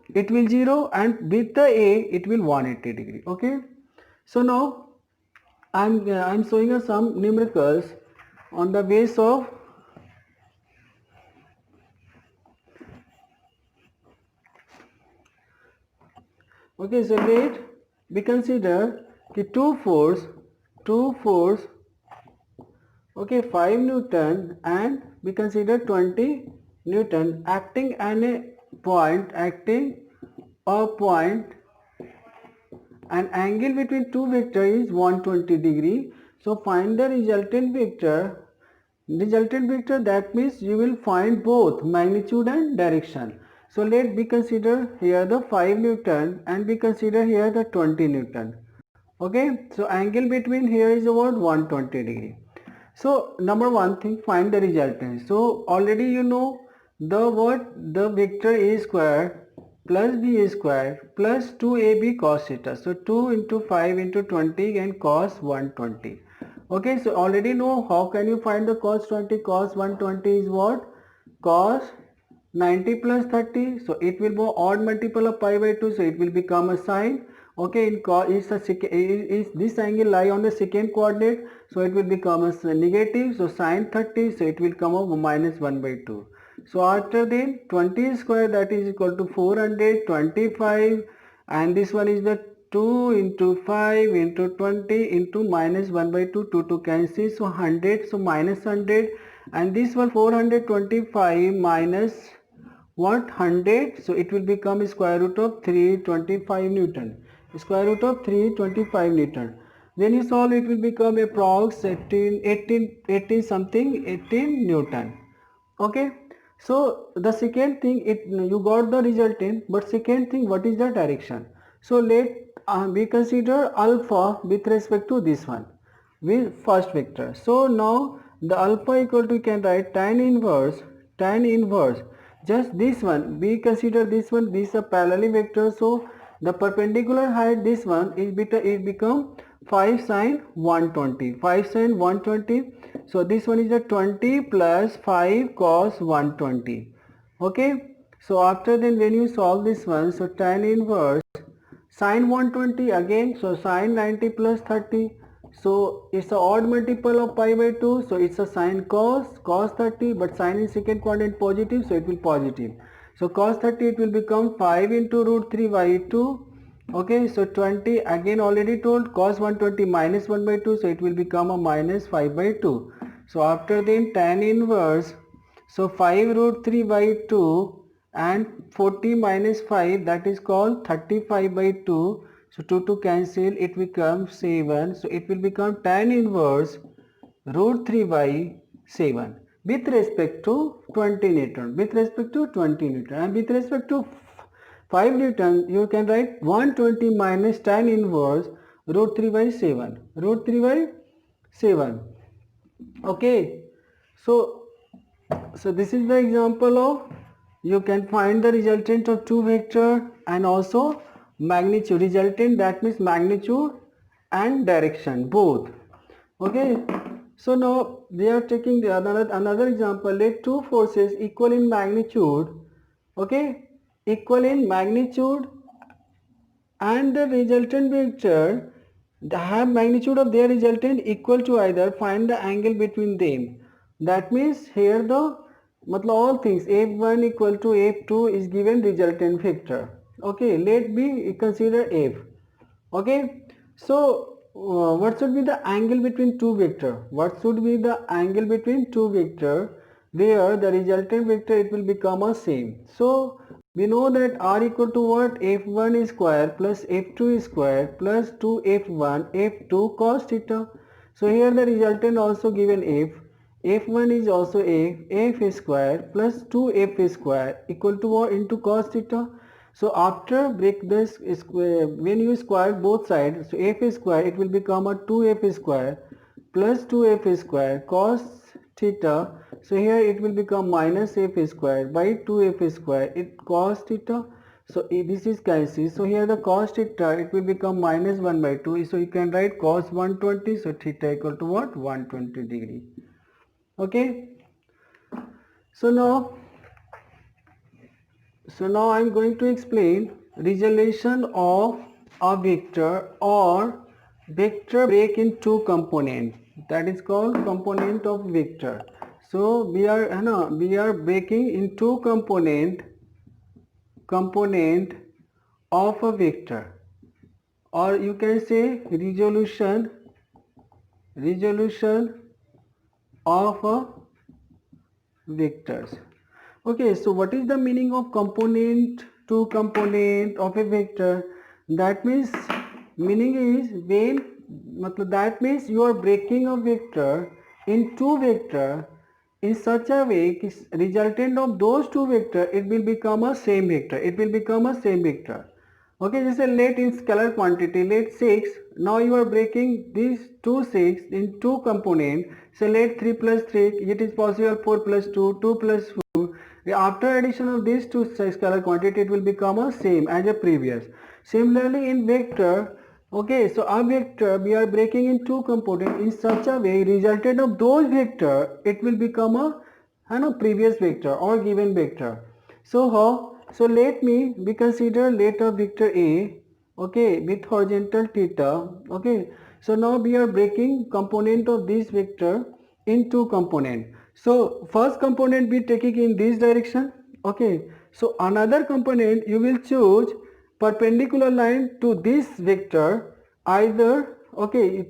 and with the A it will 180 degree. Okay, so now I'm showing you some numericals on the base of okay. So let we consider the two force okay 5 Newton, and we consider 20 Newton acting at a point, and angle between two vector is 120 degree. So find the resultant vector. That means you will find both magnitude and direction. So let we consider here the 5 Newton and we consider here the 20 Newton. Okay, so angle between here is about 120 degree. So number one thing, find the resultant. So already you know the vector A square plus B square plus 2AB cos theta. So 2 into 5 into 20 and cos 120. Okay, so already know how can you find the cos 20. Cos 120 is what? Cos 90 plus 30. So it will be odd multiple of pi by 2. So it will become a sine. Okay, in cos is this angle lie on the second coordinate. So it will become a negative. So sine 30. So it will come up minus 1 by 2. So after then 20 square, that is equal to 425, and this one is the 2 into 5 into 20 into minus 1 by 2, 2 cancel, so 100, so minus 100, and this one 425 minus what 100, so it will become square root of 325 Newton, square root of 325 Newton. When you solve it will become approx 18 something 18 Newton. Okay, so the second thing, you got the resultant, but second thing, what is the direction? So let we consider alpha with respect to this one with first vector. So now the alpha equal to, you can write tan inverse just this one. We consider this one, this is a parallel vector, so the perpendicular height this one is beta, it become 5 sin 120, 5 sin 120. So this one is a 20 plus 5 cos 120. Okay, so after then when you solve this one, so tan inverse sin 120 again, so sin 90 plus 30. So it's a odd multiple of pi by 2, so it's a sin cos 30, but sin in second quadrant positive, so it will positive. So cos 30 it will become 5 into root 3 by 2. Okay, so 20 again already told, cos 120 minus 1 by 2, so it will become a minus 5 by 2. So after then tan inverse, so 5 root 3 by 2 and 40 minus 5, that is called 35 by 2. So 2 cancel, it becomes 7. So it will become tan inverse root 3 by 7 with respect to 20 Newton, and with respect to 5 Newton, you can write 120 minus tan inverse root 3 by 7, Okay, so this is the example of, you can find the resultant of two vector and also magnitude. Resultant, that means magnitude and direction both. Okay, so now we are taking the another example. Let two forces equal in magnitude, okay, equal in magnitude, and the resultant vector, the have magnitude of their resultant equal to either, find the angle between them. That means here the all things f1 equal to f2 is given resultant vector. Okay, let me consider f. Okay, so what should be the angle between two vector? What should be the angle between two vector where the resultant vector it will become a same? So We know that r equal to what? f1 square plus f2 square plus 2f1 f2 cos theta. So here the resultant also given f1 is also f square plus 2f square equal to what? Into cos theta. So after break this square, when you square both sides, so f square it will become a 2f square plus 2f square cos theta. So here it will become minus f square by 2f square it cos theta. So this is cancelled. So here the cos theta it will become minus 1 by 2. So you can write cos 120. So theta equal to what? 120 degree. Okay. So now I am going to explain resolution of a vector or vector break in two components. That is called component of vector. So we are breaking in two component of a vector, or you can say resolution of a vectors. Okay, so what is the meaning of component to component of a vector? That means meaning is when that means you are breaking a vector in two vector in such a way resultant of those two vector it will become a same vector. Okay, just say let in scalar quantity, let 6. Now you are breaking these two 6 in two component. So let 3 plus 3, it is possible 4 plus 2, 2 plus 4. After addition of these two scalar quantity, it will become a same as a previous. Similarly in vector, okay, so a vector we are breaking in two component in such a way resultant of those vector it will become a previous vector or given vector. So how? So let me we consider let a vector A, okay, with horizontal theta. Okay, so now we are breaking component of this vector in two component. So first component we taking in this direction. Okay, so another component you will choose perpendicular line to this vector either. Okay,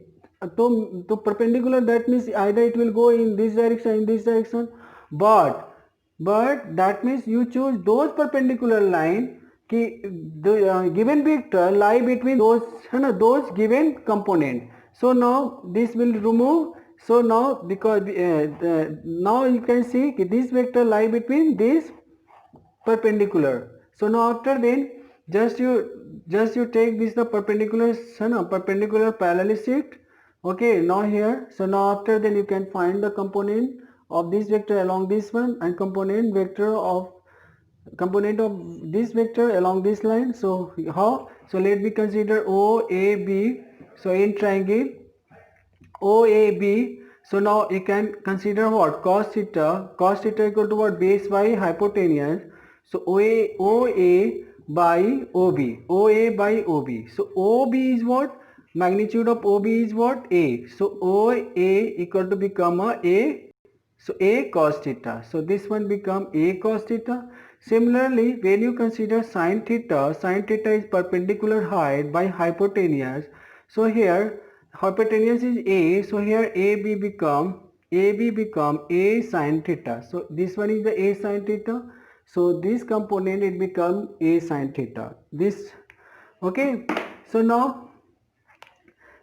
to perpendicular, that means either it will go in this direction, but that means you choose those perpendicular line ki the given vector lie between those given component. So now this will remove. So now because now you can see this vector lie between this perpendicular. So now after then just you take this the perpendicular parallel sheet. Okay, now here, so now after then you can find the component of this vector along this one and component of this vector along this line. So how? So let me consider OAB. So in triangle OAB, so now you can consider what? Cos theta equal to what? Base by hypotenuse. So OA by OB. So OB is what? Magnitude of OB is what? A. So OA equal to become A. So A cos theta. So this one become A cos theta. Similarly, when you consider sin theta is perpendicular height by hypotenuse. So here hypotenuse is A. So here AB become A sin theta. So this one is the A sin theta. So this component it become A sin theta. This, okay. So now,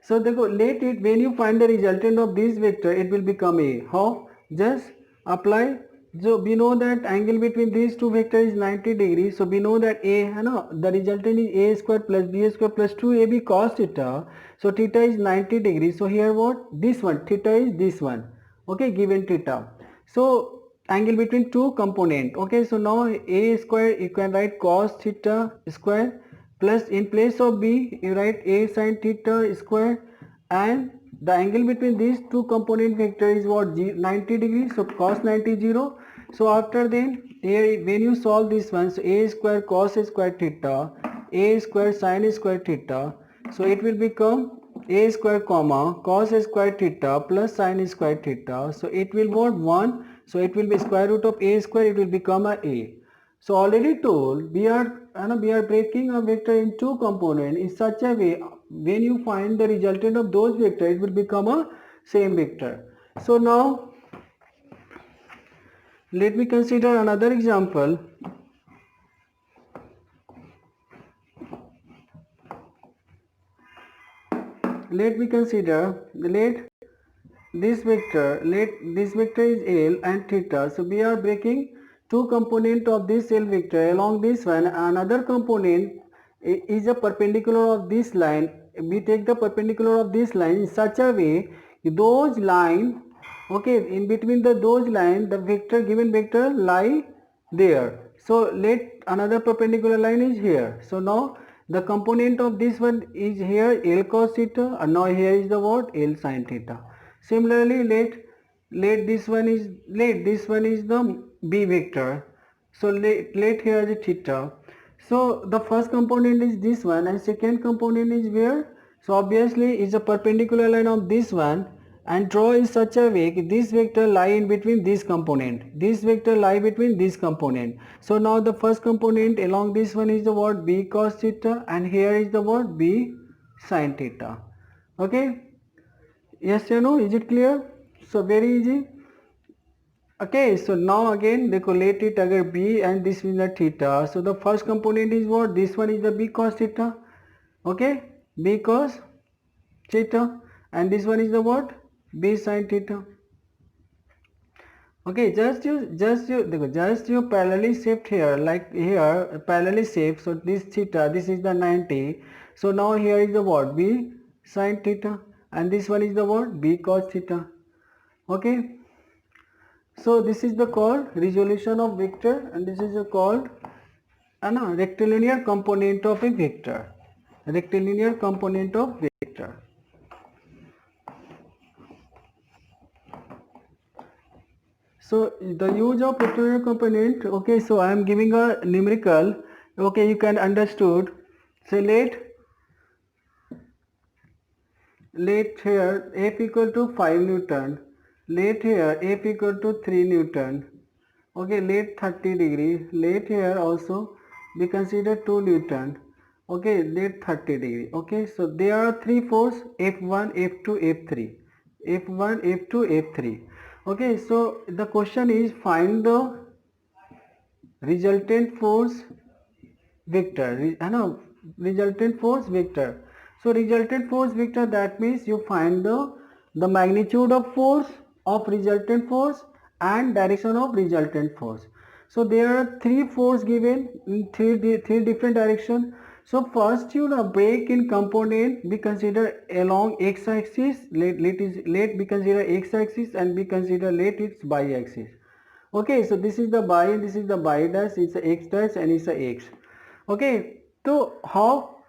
so let it, when you find the resultant of this vector it will become A. How? Just apply. So we know that angle between these two vectors is 90 degrees. So we know that A, the resultant is A square plus B square plus 2AB cos theta. So theta is 90 degrees. So here what? This one, theta is this one. Okay, given theta. So angle between two component. Okay, so now A square you can write cos theta square plus in place of B you write A sin theta square, and the angle between these two component vector is what? 90 degrees. So cos 90 0. So after then when you solve this one, so A square cos square theta, A square sin square theta, so it will become A square comma cos square theta plus sin square theta. So it will what? 1. So it will be square root of A square, it will become A. So already told we are breaking a vector in two components in such a way when you find the resultant of those vectors it will become a same vector. So now let me consider another example. let me consider, let this vector is L and theta. So we are breaking two component of this L vector along this one. Another component is a perpendicular of this line. We take the perpendicular of this line in such a way those line, okay, in between those line the vector, given vector lie there. So let another perpendicular line is here. So now the component of this one is here L cos theta, and now here is the what, L sin theta. Similarly, let this one is the B vector. So let here the theta. So the first component is this one and second component is where? So obviously is a perpendicular line of this one, and draw in such a way this vector lie in between this component. This vector lie between this component. So now the first component along this one is the what, B cos theta, and here is the what, B sin theta. Okay. Yes or no? Is it clear? So very easy. Okay, so now again देखो let it अगर B and this is the theta. So the first component is what? This one is the B cos theta. Okay, B cos theta, and this one is the what? B sin theta. Okay, just you parallelly shift here, like here parallelly shift. So this theta, this is the 90. So now here is the what, B sin theta, and this one is the what, B cos theta. Okay, so this is the called resolution of vector, and this is called rectilinear component of a vector. Rectilinear component of vector. So the use of rectilinear component. Okay, so I am giving a numerical. Okay, you can understood. So let here F equal to 5 Newton. Let here F equal to 3 Newton. Okay, let 30 degree. Let here also we consider 2 Newton. Okay, let 30 degree. Okay, so there are three force, F1, F2, F3. F1, F2, F3. Okay, so the question is find the resultant force vector. Resultant force vector. So resultant force vector, that means you find the magnitude of force of resultant force and direction of resultant force. So there are three force given in three different direction. So first you break in component, we consider along x-axis, let we consider x-axis, and we consider let its y-axis. Okay, so this is the y and this is the y dash, it's a x dash and it's a x. Okay, so how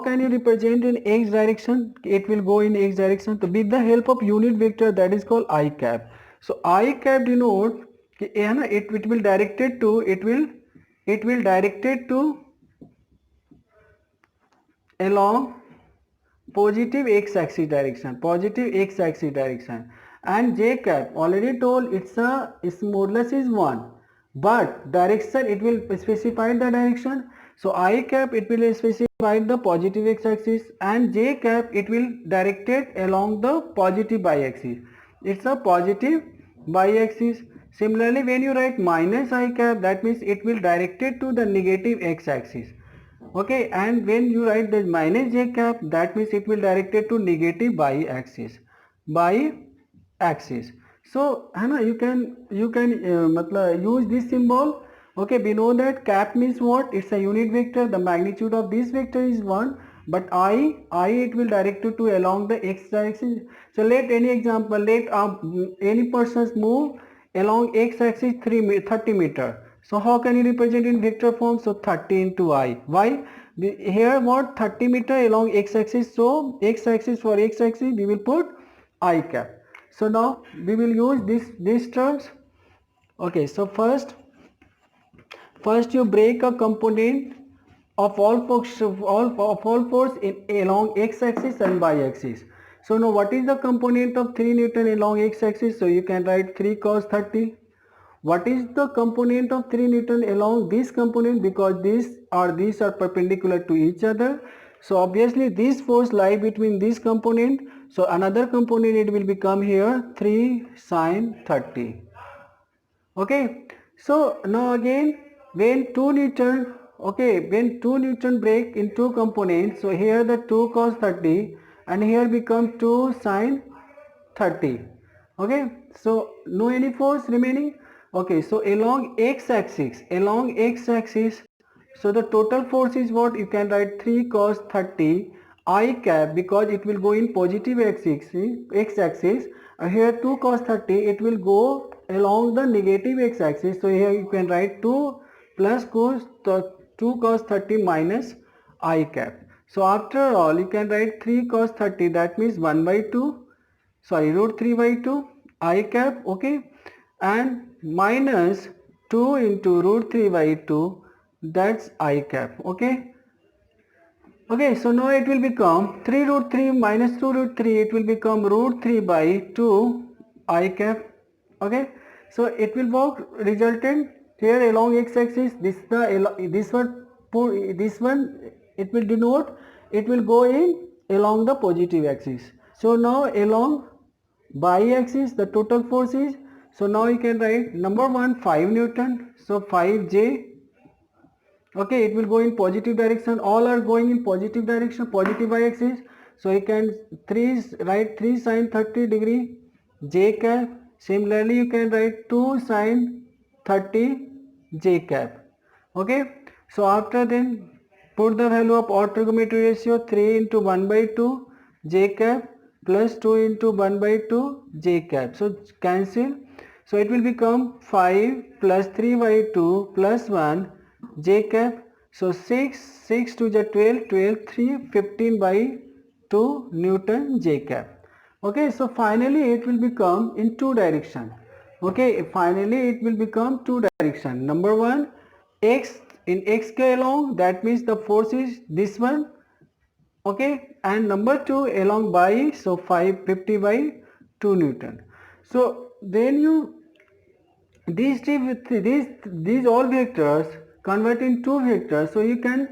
can you represent in x direction? It will go in x direction. So with the help of unit vector, that is called I cap. So I cap denote it will directed to along positive x-axis direction, and j cap already told its modulus is 1, but direction it will specify the direction. So I cap it will specify the positive x-axis, and j cap it will directed along the positive y-axis. It's a positive y-axis. Similarly, when you write minus I cap, that means it will directed to the negative x-axis. Okay, and when you write the minus j cap, that means it will directed to negative y axis. So you can use this symbol. Okay, we know that cap means what? It's a unit vector. The magnitude of this vector is 1, but I it will direct to along the x direction. So let any example, let any persons move along x axis 30 meter. So how can you represent in vector form? So 30 into I. Why? Here what, 30 meter along x axis. So x axis, for x axis we will put I cap. So now we will use these terms. Okay, so first you break a component of all force in along x axis and y axis. So now what is the component of 3 Newton along x axis? So you can write 3 cos 30. What is the component of 3 Newton along this component? Because these are perpendicular to each other. So obviously this force lie between this component. So another component it will become here 3 sin 30. Okay. So now again when 2 Newton, okay, when 2 Newton break in two components, so here the 2 cos 30 and here become 2 sine 30. Okay, so no any force remaining. Okay, so along x-axis, so the total force is what? You can write 3 cos 30 I cap, because it will go in positive x-axis. Here 2 cos 30, it will go along the negative x-axis. So here you can write 2 plus cos 2 cos 30 minus I cap. So after all, you can write 3 cos 30, that means 1 by 2, sorry, root 3 by 2 I cap. Okay, and minus 2 into root 3 by 2, that's I cap. Okay, okay, so now it will become 3 root 3 minus 2 root 3, it will become root 3 by 2 I cap. Okay, so it will work resultant here along x-axis. This one it will denote, it will go in along the positive axis. So now along y-axis the total force is, so now you can write number 1 5 Newton, so 5J. Okay, it will go in positive direction, all are going in positive direction, positive y-axis. So you can write 3 sine 30 degree J cap. Similarly you can write 2 sine 30 J cap. Okay, so after then put the value of orthogonality ratio, 3 into 1 by 2 J cap plus 2 into 1 by 2 J cap. So cancel. So it will become 5 plus 3 by 2 plus 1 J cap. So 6 to the 12, 3, 15 by 2 Newton J cap. Okay, so finally it will become in two direction. Okay, finally it will become two direction. Number 1, x in x along, that means the force is this one. Okay, and number 2 along by, so 550 by 2 Newton. So then you these all vectors convert in two vectors, so you can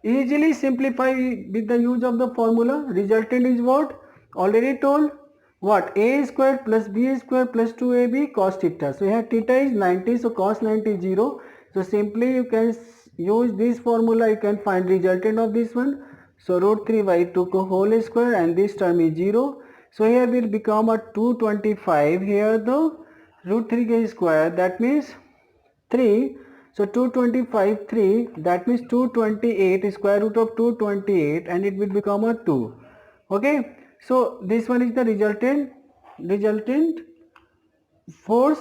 easily simplify with the use of the formula. Resultant is what? Already told, what? A square plus b square plus 2ab cos theta. So here theta is 90, so cos 90 is 0. So simply you can use this formula, you can find resultant of this one. So root 3 by 2 whole square, and this term is 0. So here will become a 225. Here the root 3 square, that means 3. So 225 3, that means 228, square root of 228, and it will become a 2. Okay, so this one is the resultant force,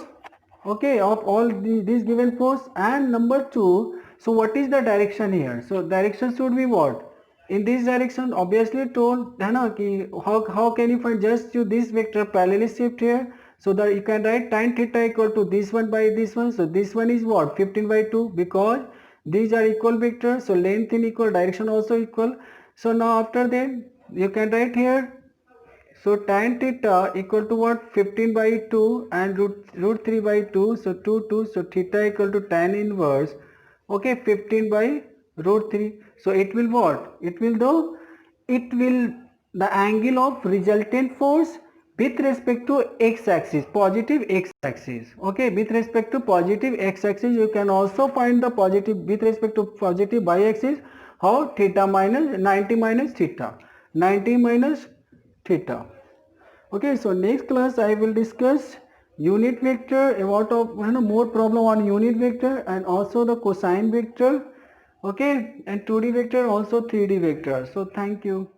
okay, of all these given force. And number 2, so what is the direction here? So direction should be what? In this direction, obviously told है ना कि how can you find? Just you this vector parallelly shift here, so that you can write tan theta equal to this one by this one. So this one is what? 15 by 2, because these are equal vectors, so length in equal, direction also equal. So now after that you can write here, so tan theta equal to what? 15 by 2 and root 3 by 2, so 2, so theta equal to tan inverse, okay, 15 by root 3. So it will what? It will the angle of resultant force with respect to x-axis, positive x-axis. Okay, with respect to positive x-axis, you can also find the positive with respect to positive y-axis. How? Theta minus 90 minus theta, 90 minus theta. Okay, so next class I will discuss unit vector, about of more problem on unit vector, and also the cosine vector. Okay, and 2D vector, also 3D vector. So thank you.